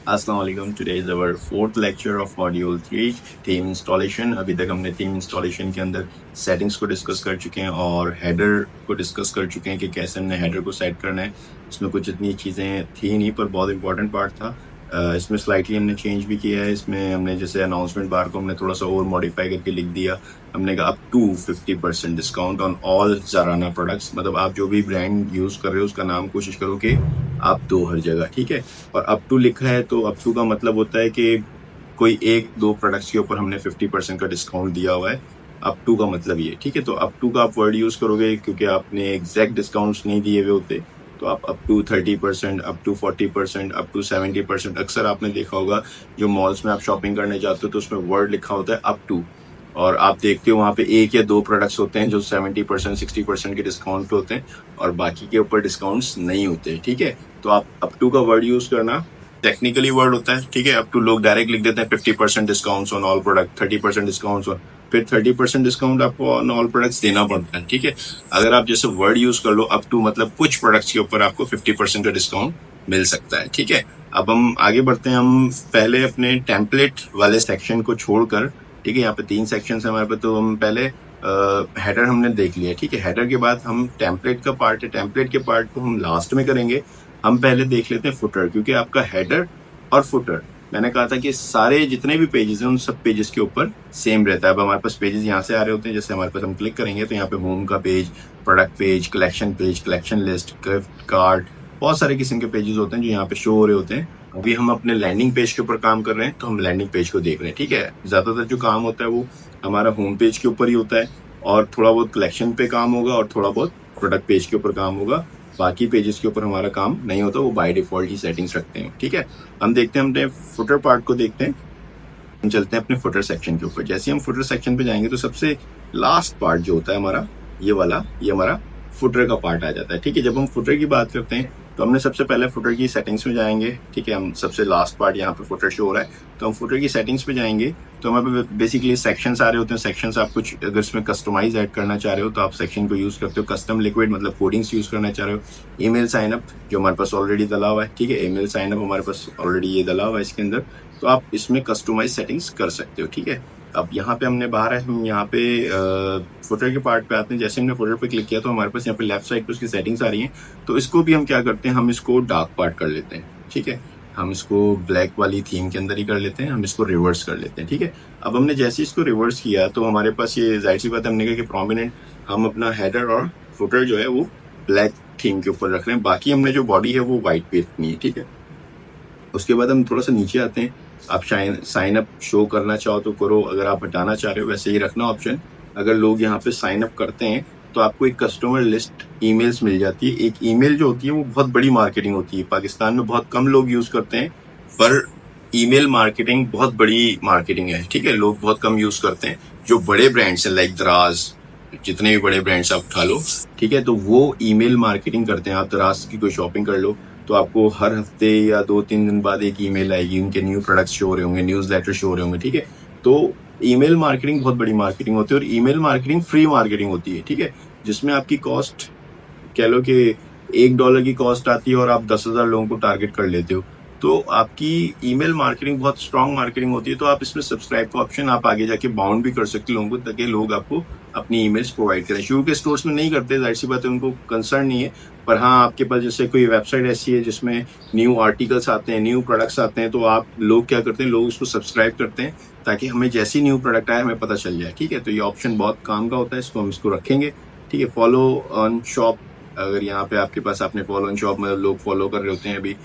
अस्सलाम वालेकुम। Today is our fourth lecture of module 3 theme installation. अभी तक हमने थीम इंस्टॉलेशन के अंदर सेटिंग्स को डिस्कस कर चुके हैं और हेडर को डिस्कस कर चुके हैं कि कैसे हमने हेडर को सेट करना है। इसमें कुछ इतनी चीज़ें थी नहीं पर बहुत इंपॉर्टेंट पार्ट था। इसमें स्लाइटली हमने चेंज भी किया है। इसमें हमने जैसे अनाउंसमेंट बार को हमने थोड़ा सा और मॉडिफाई करके लिख दिया। हमने कहा up to 50% discount on all ज़ाराना प्रोडक्ट्स, मतलब आप जो भी ब्रांड यूज़ कर रहे हो उसका नाम कोशिश करो कि अप टू हर जगह, ठीक है। और अप टू लिखा है तो अप टू का मतलब होता है कि कोई एक दो प्रोडक्ट्स के ऊपर हमने 50% का डिस्काउंट दिया हुआ है। अप टू का मतलब ये, ठीक है। तो अप टू का आप वर्ड यूज करोगे क्योंकि आपने एग्जैक्ट डिस्काउंट्स नहीं दिए हुए होते, तो आप up to 30%, up to 40%, up to 70%, अक्सर आपने देखा होगा जो मॉल्स में आप शॉपिंग करने जाते हो तो उसमें वर्ड लिखा होता है अप टू, और आप देखते हो वहां पे एक या दो प्रोडक्ट्स होते हैं जो 70% 60% के डिस्काउंट पे होते हैं और बाकी के ऊपर डिस्काउंट्स नहीं होते, ठीक है। तो आप अप टू का वर्ड यूज करना, टेक्निकली वर्ड होता है, ठीक है। अप टू लोग डायरेक्ट लिख देते हैं 50% discount on all product, 30% discount on, फिर 30% डिस्काउंट आपको ऑन ऑल प्रोडक्ट्स देना पड़ता है, ठीक है। अगर आप जैसे वर्ड यूज कर लो अप टू, मतलब कुछ प्रोडक्ट्स के ऊपर आपको 50% का डिस्काउंट मिल सकता है, ठीक है। अब हम आगे बढ़ते हैं। हम पहले अपने टेम्पलेट वाले सेक्शन को छोड़कर, ठीक है, यहाँ पे 3 सेक्शन है हमारे पास, तो हम पहले हेडर हमने देख लिया, ठीक है। हेडर के बाद हम टेम्पलेट का पार्ट है, टेम्पलेट के पार्ट को हम लास्ट में करेंगे। हम पहले देख लेते हैं फुटर, क्योंकि आपका हेडर और फुटर, मैंने कहा था कि सारे जितने भी पेजेस हैं उन सब पेजेस के ऊपर सेम रहता है। अब हमारे पास पेजेस यहाँ से आ रहे होते हैं, जैसे हमारे पास हम क्लिक करेंगे तो यहाँ पे होम का page, product page, collection list, gift card, बहुत सारे किस्म के पेजेस होते हैं जो यहाँ पे शो हो रहे होते हैं। अभी हम अपने लैंडिंग पेज के ऊपर काम कर रहे हैं तो हम लैंडिंग पेज को देख रहे हैं, ठीक है। ज्यादातर जो काम होता है वो हमारा होम पेज के ऊपर ही होता है और थोड़ा बहुत कलेक्शन पे काम होगा और थोड़ा बहुत प्रोडक्ट पेज के ऊपर काम होगा। बाकी पेजेस के ऊपर हमारा काम नहीं होता, वो बाय डिफॉल्ट ही सेटिंग्स रखते हैं, ठीक है। हम देखते हैं, हमने फुटर पार्ट को देखते हैं। हम चलते हैं अपने फुटर सेक्शन के ऊपर। जैसे हम फुटर सेक्शन पे जाएंगे तो सबसे लास्ट पार्ट जो होता है हमारा ये वाला, ये हमारा फुटर का पार्ट आ जाता है, ठीक है। जब हम फुटर की बात करते हैं तो हमने सबसे पहले फुटर की सेटिंग्स में जाएंगे, ठीक है। हम सबसे लास्ट पार्ट यहाँ पे फुटर शो हो रहा है तो हम फुटर की सेटिंग्स पे जाएंगे तो हमारे पे बेसिकली सेक्शंस आ रहे होते हैं। सेक्शंस आप कुछ अगर इसमें कस्टमाइज ऐड करना चाह रहे हो तो आप सेक्शन को यूज करते हो। कस्टम लिक्विड मतलब कोडिंग्स यूज करना चाह रहे हो। ईमेल साइनअप जो हमारे पास ऑलरेडी डला हुआ है, ठीक है। ईमेल साइनअप हमारे पास ऑलरेडी ये डला हुआ है इसके अंदर, तो आप इसमें कस्टमाइज सेटिंग्स कर सकते हो, ठीक है। अब यहाँ पे हमने बाहर है, हम यहाँ पे फुटर के पार्ट पे आते हैं। जैसे हमने फुटर पे क्लिक किया तो हमारे पास यहाँ पे लेफ्ट साइड पे उसकी सेटिंग्स आ रही हैं। तो इसको भी हम क्या करते हैं, हम इसको डार्क पार्ट कर लेते हैं, ठीक है। हम इसको ब्लैक वाली थीम के अंदर ही कर लेते हैं, हम इसको रिवर्स कर लेते हैं, ठीक है। अब हमने जैसे इसको रिवर्स किया तो हमारे पास ये जाहिर सी बात है, हमने कहा कि प्रोमिनेंट हम अपना हेडर और फुटर जो है वो ब्लैक थीम के ऊपर रख रहे हैं, बाकी हमने जो बॉडी है वो व्हाइट पे रखनी है, ठीक है। उसके बाद हम थोड़ा सा नीचे आते हैं। आप साइन अप शो करना चाहो तो करो, अगर आप हटाना चाह रहे हो वैसे ही रखना ऑप्शन। अगर लोग यहाँ पे साइन अप करते हैं तो आपको एक कस्टमर लिस्ट ईमेल्स मिल जाती है। एक ईमेल जो होती है वो बहुत बड़ी मार्केटिंग होती है, पाकिस्तान में बहुत कम लोग यूज करते हैं, पर ईमेल मार्केटिंग बहुत बड़ी मार्केटिंग है, ठीक है। लोग बहुत कम यूज करते हैं। जो बड़े ब्रांड्स हैं लाइक दराज, जितने भी बड़े ब्रांड्स आप उठा लो, ठीक है, तो वो ईमेल मार्केटिंग करते हैं। आप दराज की कोई शॉपिंग कर लो तो आपको हर हफ्ते या 2-3 दिन बाद एक ईमेल आएगी, उनके न्यू प्रोडक्ट्स शो हो रहे होंगे, न्यूज़लेटर शो हो रहे होंगे, ठीक है। तो ईमेल मार्केटिंग बहुत बड़ी मार्केटिंग होती है और ईमेल मार्केटिंग फ्री मार्केटिंग होती है, ठीक है। जिसमें आपकी कॉस्ट कह लो कि $1 की कॉस्ट आती है और आप 10,000 लोगों को टारगेट कर लेते हो, तो आपकी ईमेल मार्केटिंग बहुत स्ट्रांग मार्केटिंग होती है। तो आप इसमें सब्सक्राइब का ऑप्शन आप आगे जाके बाउंड भी कर सकते हो लोगों को, ताकि लोग आपको अपनी ईमेल्स प्रोवाइड करें। शुरू के स्टोर्स में नहीं करते, जाहिर सी बात है, उनको कंसर्न नहीं है। पर हाँ, आपके पास जैसे कोई वेबसाइट ऐसी है जिसमें न्यू आर्टिकल्स आते हैं, न्यू प्रोडक्ट्स आते हैं, तो आप लोग क्या करते हैं, लोग उसको सब्सक्राइब करते हैं ताकि हमें जैसी न्यू प्रोडक्ट आए हमें पता चल जाए, ठीक है। तो ये ऑप्शन बहुत काम का होता है, इसको हम इसको रखेंगे, ठीक है। फॉलो ऑन शॉप, अगर यहाँ पे आपके पास आपने फॉलो ऑन शॉप में लोग फॉलो कर रहे होते हैं, अभी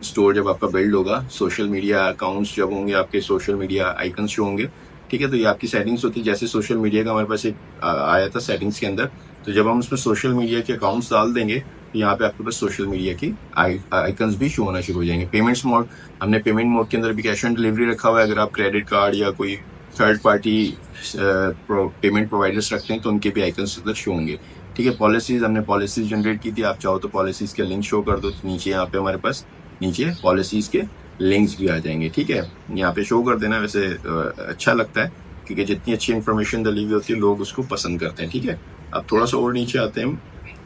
स्टोर जब आपका बिल्ड होगा, सोशल मीडिया अकाउंट्स जब होंगे, आपके सोशल मीडिया आइकन्स जो होंगे, ठीक है, तो ये आपकी सेटिंग्स होती है। जैसे सोशल मीडिया का हमारे पास एक आया था सेटिंग्स के अंदर, तो जब हम उसमें सोशल मीडिया के अकाउंट्स डाल देंगे तो यहाँ पे आपके पास सोशल मीडिया की आइकन्स भी शो होना शुरू हो जाएंगे। पेमेंट्स मोड, हमने पेमेंट मोड के अंदर भी कैश ऑन डिलीवरी रखा हुआ है। अगर आप क्रेडिट कार्ड या कोई थर्ड पार्टी पेमेंट प्रोवाइडर्स रखते हैं तो उनके भी आइकन्स इधर शो होंगे, ठीक है। पॉलिसीज, हमने पॉलिसीज जनरेट की थी, आप चाहो तो पॉलिसीज के लिंक शो कर दो, तो नीचे यहाँ पे हमारे पास नीचे पॉलिसीज के लिंक्स भी आ जाएंगे, ठीक है। यहाँ पे शो कर देना, वैसे अच्छा लगता है क्योंकि जितनी अच्छी इन्फॉर्मेशन डली हुई होती है लोग उसको पसंद करते हैं, ठीक है। अब थोड़ा सा और नीचे आते हैं हम,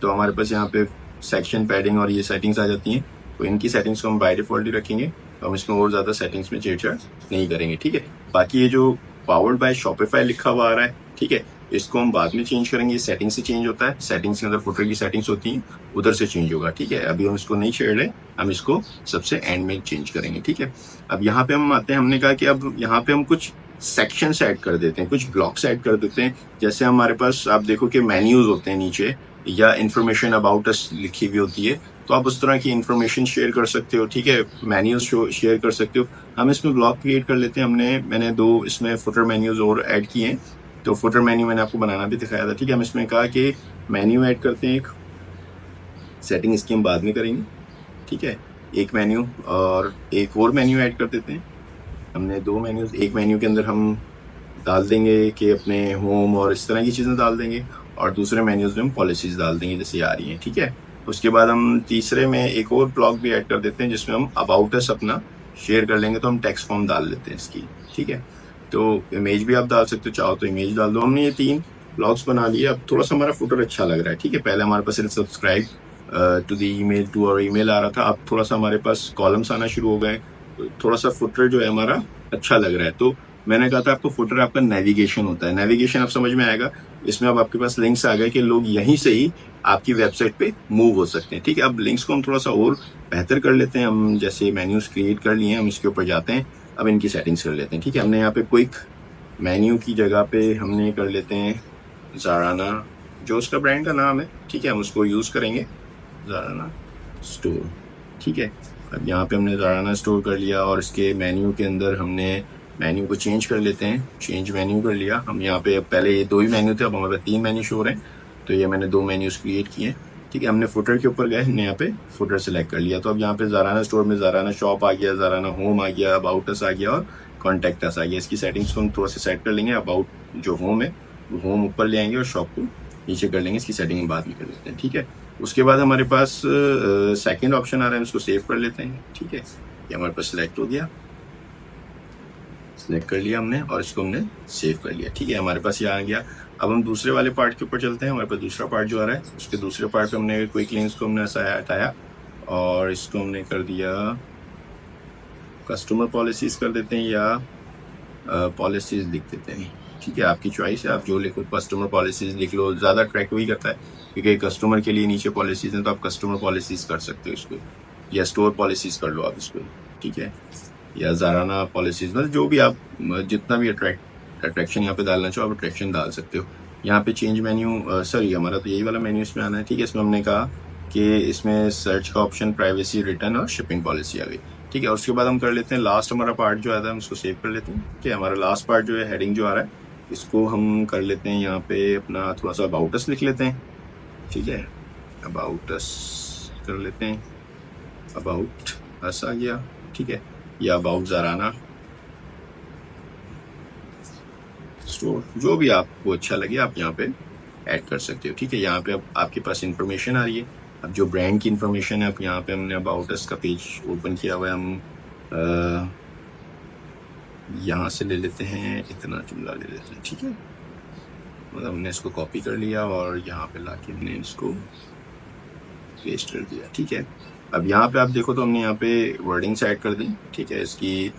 तो हमारे पास यहाँ पे सेक्शन पैडिंग और ये सेटिंग्स आ जाती हैं, तो इनकी सेटिंग्स को हम बाय डिफॉल्ट ही रखेंगे। तो हम इसमें और ज़्यादा सेटिंग्स में छेड़छाड़ नहीं करेंगे, ठीक है। बाकी ये जो पावर्ड बाय शॉपिफाई लिखा हुआ आ रहा है, ठीक है, इसको हम बाद में चेंज करेंगे। सेटिंग से चेंज होता है, सेटिंग्स के अंदर फुटर की सेटिंग्स होती हैं, उधर से चेंज होगा, ठीक है। अभी हम इसको नहीं छेड़ रहे, हम इसको सबसे एंड में चेंज करेंगे, ठीक है। अब यहाँ पे हम आते हैं, हमने कहा कि अब यहाँ पे हम कुछ सेक्शंस ऐड कर देते हैं, कुछ ब्लॉक्स ऐड कर देते हैं। जैसे हमारे पास आप देखो कि मेन्यूज होते हैं नीचे, या इन्फॉर्मेशन अबाउट अस लिखी हुई होती है, तो आप उस तरह की इन्फॉर्मेशन शेयर कर सकते हो, ठीक है, मेन्यूज शेयर कर सकते हो। हम इसमें ब्लॉक क्रिएट कर लेते हैं। मैंने 2 इसमें फुटर मेन्यूज और ऐड किए हैं, तो फुटर मेन्यू मैंने आपको बनाना भी दिखाया था, ठीक है। हम इसमें कहा कि मेन्यू ऐड करते हैं, एक सेटिंग इसकी हम बाद में करेंगे, ठीक है। एक मेन्यू और एक और मेन्यू ऐड कर देते हैं। हमने 2 मेन्यूज, एक मेन्यू के अंदर हम डाल देंगे कि अपने होम और इस तरह की चीज़ें डाल देंगे, और दूसरे मेन्यूज में हम पॉलिसीज डाल देंगे जैसे आ रही हैं, ठीक है। उसके बाद हम तीसरे में एक और ब्लॉक भी ऐड कर देते हैं जिसमें हम अबाउट अस अपना शेयर कर लेंगे, तो हम टेक्स्ट फॉर्म डाल लेते हैं इसकी, ठीक है। तो इमेज भी आप डाल सकते हो, चाहो तो इमेज डाल दो। हमने ये 3 ब्लॉग्स बना लिए। अब थोड़ा सा हमारा फुटर अच्छा लग रहा है, ठीक है। पहले हमारे पास subscribe to the email, to और ईमेल आ रहा था, अब थोड़ा सा हमारे पास कॉलम्स आना शुरू हो गए, थोड़ा सा फुटर जो है हमारा अच्छा लग रहा है। तो मैंने कहा था आपको फुटर आपका नेविगेशन होता है, नेविगेशन अब समझ में आएगा। इसमें अब आपके पास लिंक्स आ गए कि लोग यहीं से ही आपकी वेबसाइट पे मूव हो सकते हैं, ठीक है। अब लिंक्स को हम थोड़ा सा और बेहतर कर लेते हैं। हम जैसे मेन्यूज क्रिएट कर लिए हैं, हम इसके ऊपर जाते हैं, अब इनकी सेटिंग्स कर लेते हैं, ठीक है। हमने यहाँ पे क्विक मेन्यू की जगह पे हमने कर लेते हैं ज़ाराना, जो उसका ब्रांड का नाम है, ठीक है, हम उसको यूज़ करेंगे, ज़ाराना स्टोर, ठीक है। अब यहाँ पे हमने ज़ाराना स्टोर कर लिया, और इसके मेन्यू के अंदर हमने मेन्यू को चेंज कर लेते हैं, चेंज मेन्यू कर लिया। हम यहाँ पे पहले ये 2 ही मेन्यू थे, अब हमारे 3 मेन्यू शो हो रहे हैं, तो ये मैंने 2 मेन्यूज क्रिएट किए, ठीक है। हमने फुटर के ऊपर गए, हमने यहाँ पे फुटर सेलेक्ट कर लिया, तो अब यहाँ पे ज़ाराना स्टोर में ज़ाराना शॉप आ गया, ज़ाराना होम आ गया, अबाउट अस आ गया, और कॉन्टैक्ट अस आ गया। इसकी सेटिंग्स को हम थोड़ा सा सेट कर लेंगे। अबाउट जो होम है वो होम ऊपर ले आएंगे और शॉप को नीचे कर लेंगे, इसकी सेटिंग बाद में कर लेते हैं, ठीक है। उसके बाद हमारे पास सेकेंड ऑप्शन आ रहा है, उसको सेव कर लेते हैं, ठीक है। ये हमारे पास सिलेक्ट हो गया, सिलेक्ट कर लिया हमने, और इसको हमने सेव कर लिया, ठीक है। हमारे पास ये आ गया। अब हम दूसरे वाले पार्ट के ऊपर चलते हैं। हमारे पास दूसरा पार्ट जो आ रहा है, उसके दूसरे पार्ट पे हमने क्विक लिंक्स को हमने ऐसा हटाया, और इसको हमने कर दिया कस्टमर पॉलिसीज कर देते हैं, या पॉलिसीज लिख देते हैं, ठीक है। आपकी चॉइस है, आप जो लिखो, कस्टमर पॉलिसीज लिख लो, ज़्यादा ट्रैक वही करता है, क्योंकि कस्टमर के लिए नीचे पॉलिसीज हैं, तो आप कस्टमर पॉलिसीज कर सकते हो इसको, या स्टोर पॉलिसीज कर लो आप इसको, ठीक है, या ज़ाराना पॉलिसीज, मतलब जो भी आप जितना भी अट्रैक्शन यहाँ पे डालना चाहो आप अट्रैक्शन डाल सकते हो। यहाँ पे चेंज मेन्यू, सॉरी हमारा तो यही वाला मेन्यू इसमें आना है, ठीक है। इसमें हमने कहा कि इसमें सर्च का ऑप्शन, प्राइवेसी, रिटर्न और शिपिंग पॉलिसी आ गई, ठीक है। और उसके बाद हम कर लेते हैं लास्ट हमारा पार्ट जो आता है, हम इसको सेव कर लेते हैं, ठीक है। हमारा लास्ट पार्ट जो है, हेडिंग जो आ रहा है, इसको हम कर लेते हैं यहाँ पे अपना थोड़ा सा अबाउट अस लिख लेते हैं, ठीक है। अबाउट अस कर लेते हैं, अबाउट अस आ गया, ठीक है, या अबाउट ज़ाराना स्टोर, जो भी आपको अच्छा लगे आप यहाँ पे ऐड कर सकते हो, ठीक है। यहाँ पे अब आपके पास इंफॉर्मेशन आ रही है। अब जो ब्रांड की इंफॉर्मेशन है, अब यहाँ पे हमने अबाउट अस का पेज ओपन किया हुआ है, हम यहाँ से ले लेते हैं, इतना जुमला ले लेते हैं, ठीक है। मतलब हमने इसको कॉपी कर लिया और यहाँ पे लाके हमने इसको पेस्ट कर दिया, ठीक है। अब यहाँ पे आप देखो तो हमने यहाँ पे वर्डिंग्स ऐड कर दी, ठीक है। इसकी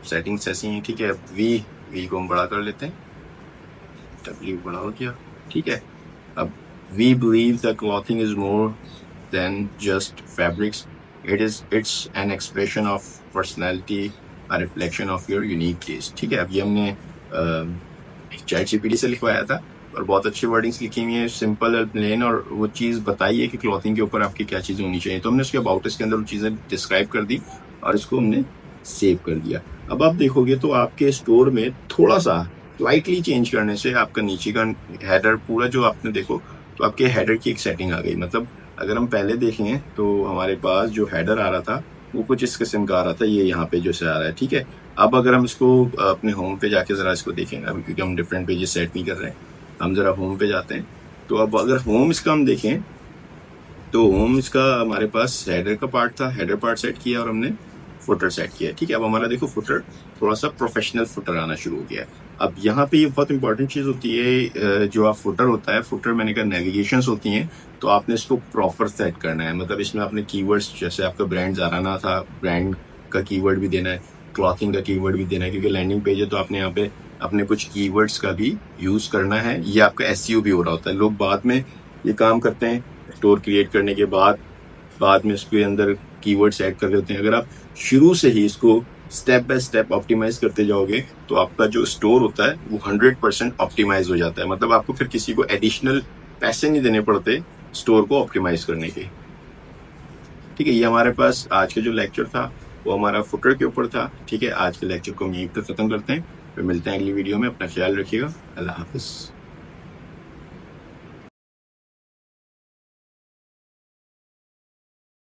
सेटिंग्स ऐसी हैं, ठीक है। वी को हम बड़ा कर लेते हैं, W बड़ा हो गया, ठीक है। अब we believe the clothing is more than just fabrics, it's an expression of personality, a reflection of your unique taste, ठीक है। अब ये हमने ChatGPT से लिखवाया था, और बहुत अच्छी वर्डिंग्स लिखी हुई है, सिंपल और प्लेन, और वो चीज़ बताई है कि क्लॉथिंग के ऊपर आपकी क्या चीज़ें होनी चाहिए। तो हमने उसके अबाउट अस के अंदर वो चीज़ें डिस्क्राइब कर दी, और इसको हमने सेव कर दिया। अब आप देखोगे तो आपके स्टोर में थोड़ा सा स्लाइटली चेंज करने से आपका नीचे का हेडर पूरा जो आपने देखो, तो आपके हेडर की एक सेटिंग आ गई। मतलब अगर हम पहले देखें तो हमारे पास जो हेडर आ रहा था वो कुछ इस किस्म का आ रहा था, ये यहाँ पे जो से आ रहा है, ठीक है। अब अगर हम इसको अपने होम पे जाके ज़रा इसको देखेंगे, अभी क्योंकि हम डिफरेंट पेजेस सेट नहीं कर रहे हैं, हम ज़रा होम पे जाते हैं। तो अब अगर होम इसका हम देखें तो होम इसका हमारे पास हेडर का पार्ट था, हेडर पार्ट सेट किया और हमने फुटर सेट किया, ठीक है। अब हमारा देखो फुटर थोड़ा सा प्रोफेशनल फुटर आना शुरू हो गया है। अब यहाँ पे ये बहुत इंपॉर्टेंट चीज़ होती है, जो आप फुटर होता है, फुटर मैंने कहा नेविगेशंस होती हैं, तो आपने इसको प्रॉपर सेट करना है। मतलब इसमें आपने कीवर्ड्स, जैसे आपका ब्रांड ज़ाराना था, ब्रांड का कीवर्ड भी देना है, क्लॉथिंग का कीवर्ड भी देना है, क्योंकि लैंडिंग पेज है तो आपने यहाँ पे अपने कुछ कीवर्ड्स का भी यूज करना है। ये आपका एसईओ भी हो रहा होता है। लोग बाद में ये काम करते हैं, स्टोर क्रिएट करने के बाद में इसके अंदर कीवर्ड्स ऐड कर देते हैं। अगर आप शुरू से ही इसको स्टेप बाय स्टेप ऑप्टिमाइज करते जाओगे तो आपका जो स्टोर होता है वो 100% ऑप्टिमाइज हो जाता है। मतलब आपको फिर किसी को एडिशनल पैसे नहीं देने पड़ते स्टोर को ऑप्टिमाइज करने के। ठीक है, ये हमारे पास आज का जो लेक्चर था वो हमारा फुटर के ऊपर था। ठीक है, आज के लेक्चर को हम यहीं पर खत्म करते हैं, फिर मिलते हैं अगली वीडियो में। अपना ख्याल रखिएगा। अल्लाह हाफिज।